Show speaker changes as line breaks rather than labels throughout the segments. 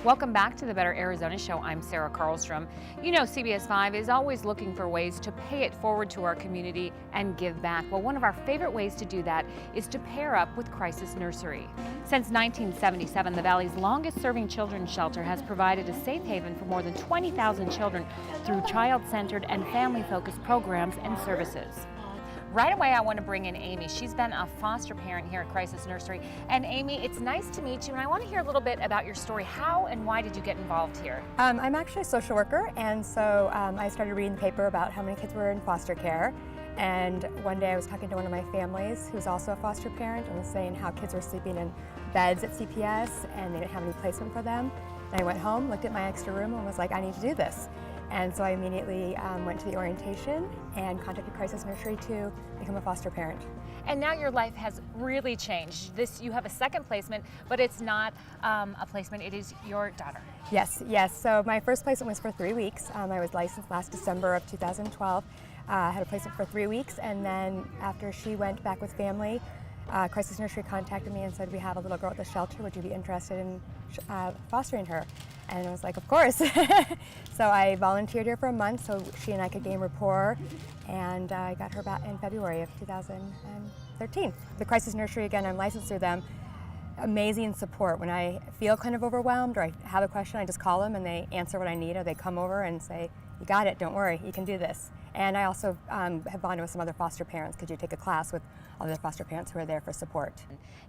Welcome back to the Better Arizona Show. I'm Sarah Carlstrom. You know, CBS 5 is always looking for ways to pay it forward to our community and give back. Well, one of our favorite ways to do that is to pair up with Crisis Nursery. Since 1977, the Valley's longest-serving children's shelter has provided a safe haven for more than 20,000 children through child-centered and family-focused programs and services. Right away, I want to bring in Amy. She's been a foster parent here at Crisis Nursery. And Amy, it's nice to meet you, and I want to hear a little bit about your story. How and why did you get involved here?
I'm actually a social worker, and so I started reading the paper about how many kids were in foster care. And one day I was talking to one of my families who's also a foster parent and was saying how kids were sleeping in beds at CPS and they didn't have any placement for them. And I went home, looked at my extra room, and was like, I need to do this. And so I immediately went to the orientation and contacted Crisis Nursery to become a foster parent.
And now your life has really changed. You have a second placement, but it's not a placement, it is your daughter.
Yes. So my first placement was for 3 weeks. I was licensed last December of 2012. I had a placement for 3 weeks, and then after she went back with family, Crisis Nursery contacted me and said, we have a little girl at the shelter, would you be interested in fostering her? And I was like, of course. So I volunteered here for a month so she and I could gain rapport, and I got her back in February of 2013. The Crisis Nursery, again, I'm licensed through them. Amazing support. When I feel kind of overwhelmed or I have a question, I just call them and they answer what I need, or they come over and say, you got it, don't worry, you can do this. And I also have bonded with some other foster parents because you take a class with other foster parents who are there for support.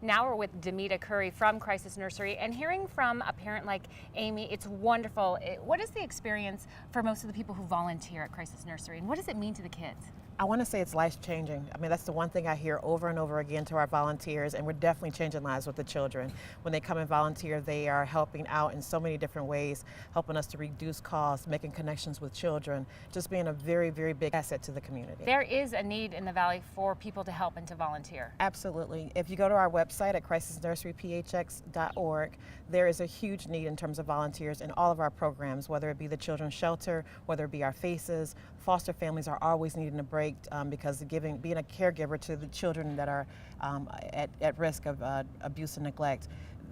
Now we're with Demita Curry from Crisis Nursery, and hearing from a parent like Amy, it's wonderful. What is the experience for most of the people who volunteer at Crisis Nursery, and what does it mean to the kids?
I want to say it's life-changing. I mean, that's the one thing I hear over and over again to our volunteers, and we're definitely changing lives with the children. When they come and volunteer, they are helping out in so many different ways, helping us to reduce costs, making connections with children, just being a very, very big asset to the community.
There is a need in the Valley for people to help and to volunteer.
Absolutely. If you go to our website at crisisnurseryphx.org, there is a huge need in terms of volunteers in all of our programs, whether it be the children's shelter, whether it be our FACES. Foster families are always needing a break because being a caregiver to the children that are at risk of abuse and neglect,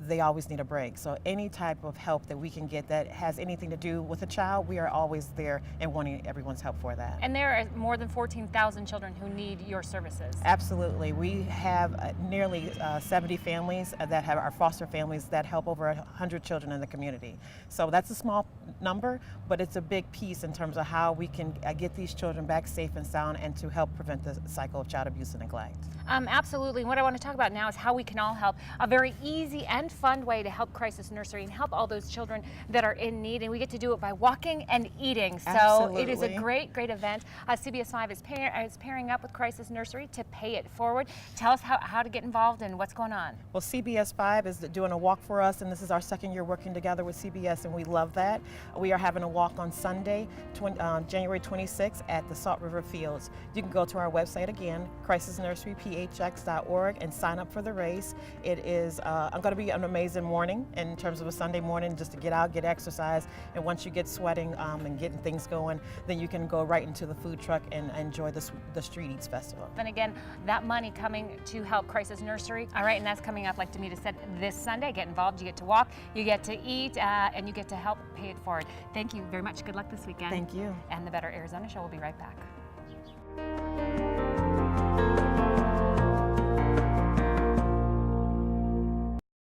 they always need a break. So any type of help that we can get that has anything to do with a child, we are always there and wanting everyone's help for that.
And there are more than 14,000 children who need your services.
Absolutely. We have nearly 70 families that are foster families that help over 100 children in the community. So that's a small number, but it's a big piece in terms of how we can get these children back safe and sound and to help prevent the cycle of child abuse and neglect.
Absolutely. What I want to talk about now is how we can all help. A very easy and fun way to help Crisis Nursery and help all those children that are in need, and we get to do it by walking and eating. So
Absolutely.
It is a great event. CBS 5 is pairing up with Crisis Nursery to pay it forward. Tell us how to get involved and what's going on.
Well, CBS 5 is doing a walk for us, and this is our second year working together with CBS, and we love that. We are having a walk on Sunday, January 26th at the Salt River Fields. You can go to our website again, crisisnurseryphx.org, and sign up for the race. It is going to be an amazing morning in terms of a Sunday morning, just to get out, get exercise, and once you get sweating and getting things going, then you can go right into the food truck and enjoy the Street Eats Festival.
And again, that money coming to help Crisis Nursery. All right, and that's coming up, like Demita said, this Sunday. Get involved, you get to walk, you get to eat, and you get to help pay it forward. Thank you very much. Good luck this weekend.
Thank you.
And the Better Arizona Show will be right back.